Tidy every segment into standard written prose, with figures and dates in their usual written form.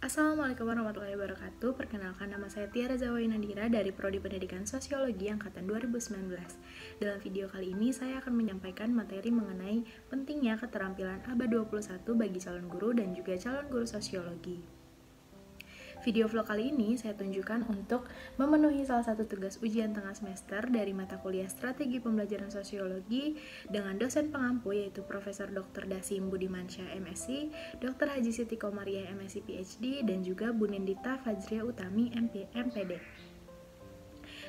Assalamualaikum warahmatullahi wabarakatuh. Perkenalkan, nama saya Tiara Zawai Nadira dari Prodi Pendidikan Sosiologi Angkatan 2019. Dalam video kali ini, saya akan menyampaikan materi mengenai pentingnya keterampilan abad 21 bagi calon guru dan juga calon guru sosiologi. Video vlog kali ini saya tunjukkan untuk memenuhi salah satu tugas ujian tengah semester dari mata kuliah Strategi Pembelajaran Sosiologi dengan dosen pengampu yaitu Profesor Dr. Dasim Budimansyah MSc, Dr. Haji Siti Komariah MSc PhD, dan juga Bu Nindita Fajria Utami MPD.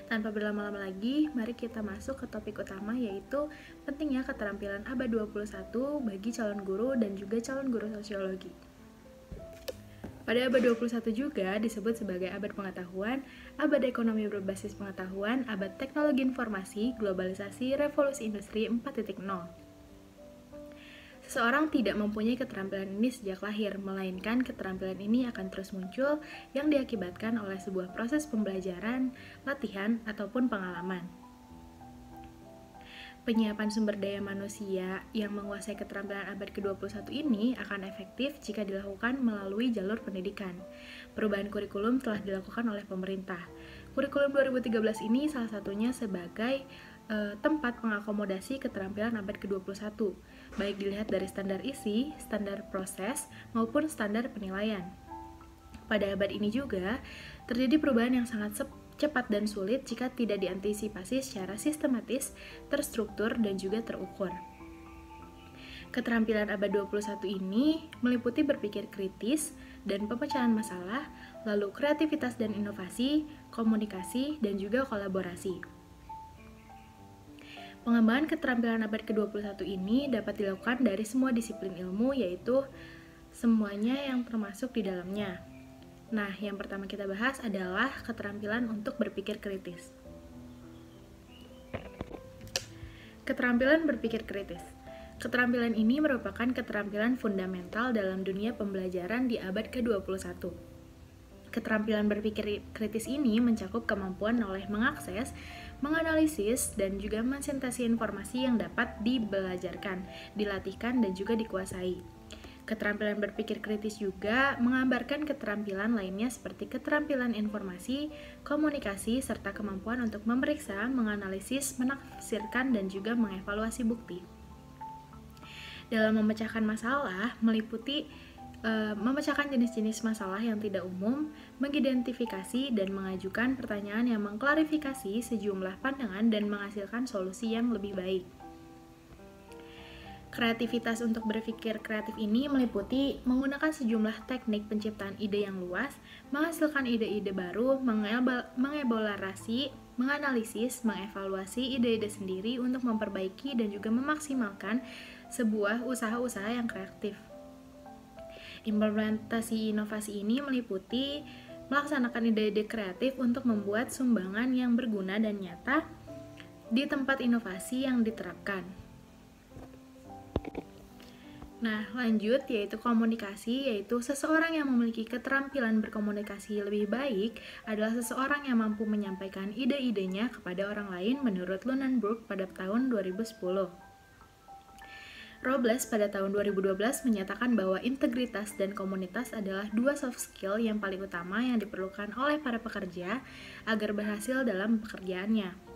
Tanpa berlama-lama lagi, mari kita masuk ke topik utama yaitu pentingnya keterampilan abad 21 bagi calon guru dan juga calon guru sosiologi. Pada abad 21 juga disebut sebagai abad pengetahuan, abad ekonomi berbasis pengetahuan, abad teknologi informasi, globalisasi, revolusi industri 4.0. Seseorang tidak mempunyai keterampilan ini sejak lahir, melainkan keterampilan ini akan terus muncul yang diakibatkan oleh sebuah proses pembelajaran, latihan, ataupun pengalaman. Penyiapan sumber daya manusia yang menguasai keterampilan abad ke-21 ini akan efektif jika dilakukan melalui jalur pendidikan. Perubahan kurikulum telah dilakukan oleh pemerintah. Kurikulum 2013 ini salah satunya sebagai tempat mengakomodasi keterampilan abad ke-21, baik dilihat dari standar isi, standar proses, maupun standar penilaian. Pada abad ini juga, terjadi perubahan yang sangat cepat dan sulit jika tidak diantisipasi secara sistematis, terstruktur, dan juga terukur. Keterampilan abad 21 ini meliputi berpikir kritis dan pemecahan masalah, lalu kreativitas dan inovasi, komunikasi, dan juga kolaborasi. Pengembangan keterampilan abad ke-21 ini dapat dilakukan dari semua disiplin ilmu, yaitu semuanya yang termasuk di dalamnya. Nah, yang pertama kita bahas adalah keterampilan untuk berpikir kritis. Keterampilan berpikir kritis. Keterampilan ini merupakan keterampilan fundamental dalam dunia pembelajaran di abad ke-21. Keterampilan berpikir kritis ini mencakup kemampuan oleh mengakses, menganalisis, dan juga mensintesis informasi yang dapat dibelajarkan, dilatihkan, dan juga dikuasai. Keterampilan berpikir kritis juga menggambarkan keterampilan lainnya seperti keterampilan informasi, komunikasi, serta kemampuan untuk memeriksa, menganalisis, menafsirkan, dan juga mengevaluasi bukti. Dalam memecahkan masalah, meliputi memecahkan jenis-jenis masalah yang tidak umum, mengidentifikasi dan mengajukan pertanyaan yang mengklarifikasi sejumlah pandangan dan menghasilkan solusi yang lebih baik. Kreativitas untuk berpikir kreatif ini meliputi menggunakan sejumlah teknik penciptaan ide yang luas, menghasilkan ide-ide baru, mengevaluasi, menganalisis, mengevaluasi ide-ide sendiri untuk memperbaiki dan juga memaksimalkan sebuah usaha-usaha yang kreatif. Implementasi inovasi ini meliputi melaksanakan ide-ide kreatif untuk membuat sumbangan yang berguna dan nyata di tempat inovasi yang diterapkan. Nah, lanjut yaitu komunikasi, yaitu seseorang yang memiliki keterampilan berkomunikasi lebih baik adalah seseorang yang mampu menyampaikan ide-idenya kepada orang lain menurut Lunenburg pada tahun 2010. Robles pada tahun 2012 menyatakan bahwa integritas dan komunitas adalah dua soft skill yang paling utama yang diperlukan oleh para pekerja agar berhasil dalam pekerjaannya.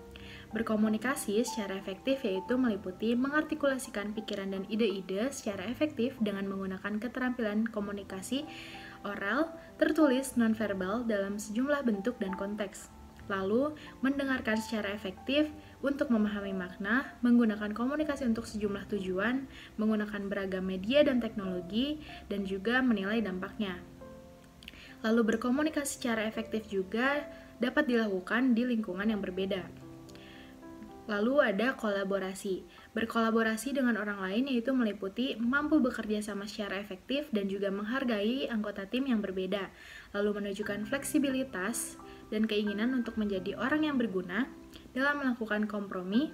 Berkomunikasi secara efektif yaitu meliputi mengartikulasikan pikiran dan ide-ide secara efektif dengan menggunakan keterampilan komunikasi oral, tertulis, nonverbal dalam sejumlah bentuk dan konteks. Lalu, mendengarkan secara efektif untuk memahami makna, menggunakan komunikasi untuk sejumlah tujuan, menggunakan beragam media dan teknologi, dan juga menilai dampaknya. Lalu, berkomunikasi secara efektif juga dapat dilakukan di lingkungan yang berbeda. Lalu ada kolaborasi. Berkolaborasi dengan orang lain yaitu meliputi mampu bekerja sama secara efektif dan juga menghargai anggota tim yang berbeda. Lalu menunjukkan fleksibilitas dan keinginan untuk menjadi orang yang berguna dalam melakukan kompromi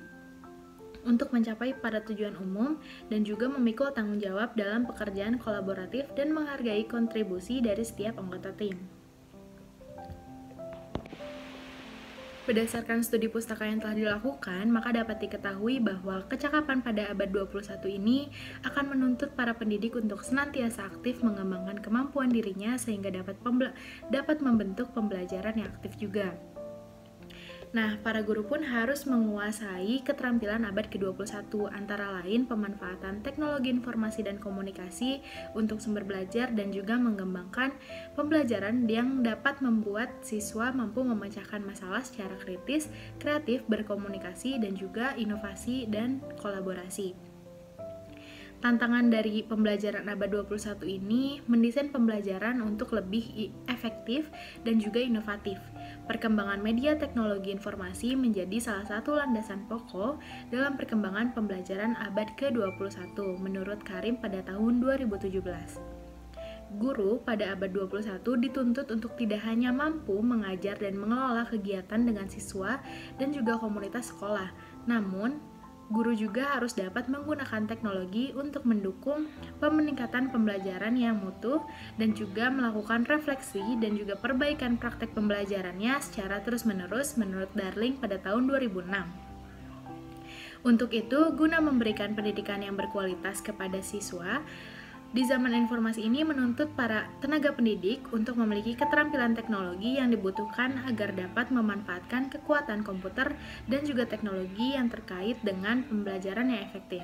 untuk mencapai pada tujuan umum dan juga memikul tanggung jawab dalam pekerjaan kolaboratif dan menghargai kontribusi dari setiap anggota tim. Berdasarkan studi pustaka yang telah dilakukan, maka dapat diketahui bahwa kecakapan pada abad 21 ini akan menuntut para pendidik untuk senantiasa aktif mengembangkan kemampuan dirinya sehingga dapat membentuk pembelajaran yang aktif juga. Nah, para guru pun harus menguasai keterampilan abad ke-21, antara lain pemanfaatan teknologi informasi dan komunikasi untuk sumber belajar dan juga mengembangkan pembelajaran yang dapat membuat siswa mampu memecahkan masalah secara kritis, kreatif, berkomunikasi, dan juga inovasi dan kolaborasi. Tantangan dari pembelajaran abad 21 ini mendesain pembelajaran untuk lebih efektif dan juga inovatif. Perkembangan media teknologi informasi menjadi salah satu landasan pokok dalam perkembangan pembelajaran abad ke-21 menurut Karim pada tahun 2017. Guru pada abad 21 dituntut untuk tidak hanya mampu mengajar dan mengelola kegiatan dengan siswa dan juga komunitas sekolah, namun guru juga harus dapat menggunakan teknologi untuk mendukung peningkatan pembelajaran yang mutu dan juga melakukan refleksi dan juga perbaikan praktek pembelajarannya secara terus-menerus menurut Darling pada tahun 2006. Untuk itu, guna memberikan pendidikan yang berkualitas kepada siswa, di zaman informasi ini menuntut para tenaga pendidik untuk memiliki keterampilan teknologi yang dibutuhkan agar dapat memanfaatkan kekuatan komputer dan juga teknologi yang terkait dengan pembelajaran yang efektif.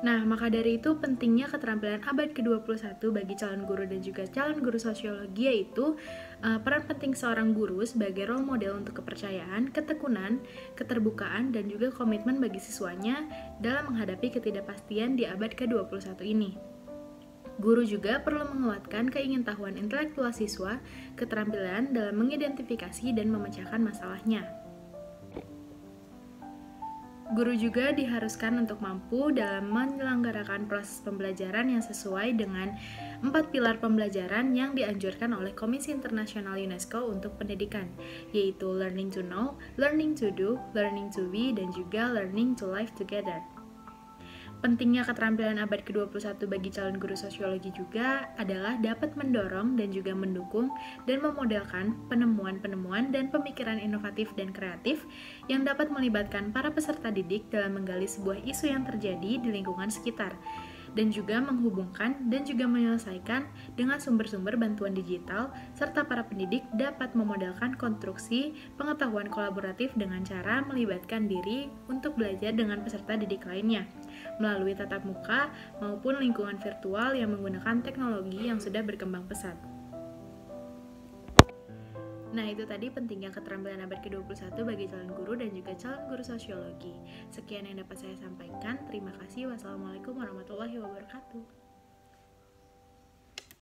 Nah, maka dari itu pentingnya keterampilan abad ke-21 bagi calon guru dan juga calon guru sosiologi, yaitu peran penting seorang guru sebagai role model untuk kepercayaan, ketekunan, keterbukaan, dan juga komitmen bagi siswanya dalam menghadapi ketidakpastian di abad ke-21 ini. Guru juga perlu menguatkan keingintahuan intelektual siswa, keterampilan dalam mengidentifikasi dan memecahkan masalahnya. Guru juga diharuskan untuk mampu dalam menyelenggarakan proses pembelajaran yang sesuai dengan 4 pilar pembelajaran yang dianjurkan oleh Komisi Internasional UNESCO untuk Pendidikan, yaitu Learning to Know, Learning to Do, Learning to Be, dan juga Learning to Live Together. Pentingnya keterampilan abad ke-21 bagi calon guru sosiologi juga adalah dapat mendorong dan juga mendukung dan memodelkan penemuan-penemuan dan pemikiran inovatif dan kreatif yang dapat melibatkan para peserta didik dalam menggali sebuah isu yang terjadi di lingkungan sekitar, dan juga menghubungkan dan juga menyelesaikan dengan sumber-sumber bantuan digital, serta para pendidik dapat memodelkan konstruksi pengetahuan kolaboratif dengan cara melibatkan diri untuk belajar dengan peserta didik lainnya, melalui tatap muka maupun lingkungan virtual yang menggunakan teknologi yang sudah berkembang pesat. Nah, itu tadi pentingnya keterampilan abad ke-21 bagi calon guru dan juga calon guru sosiologi. Sekian yang dapat saya sampaikan. Terima kasih. Wassalamualaikum warahmatullahi wabarakatuh.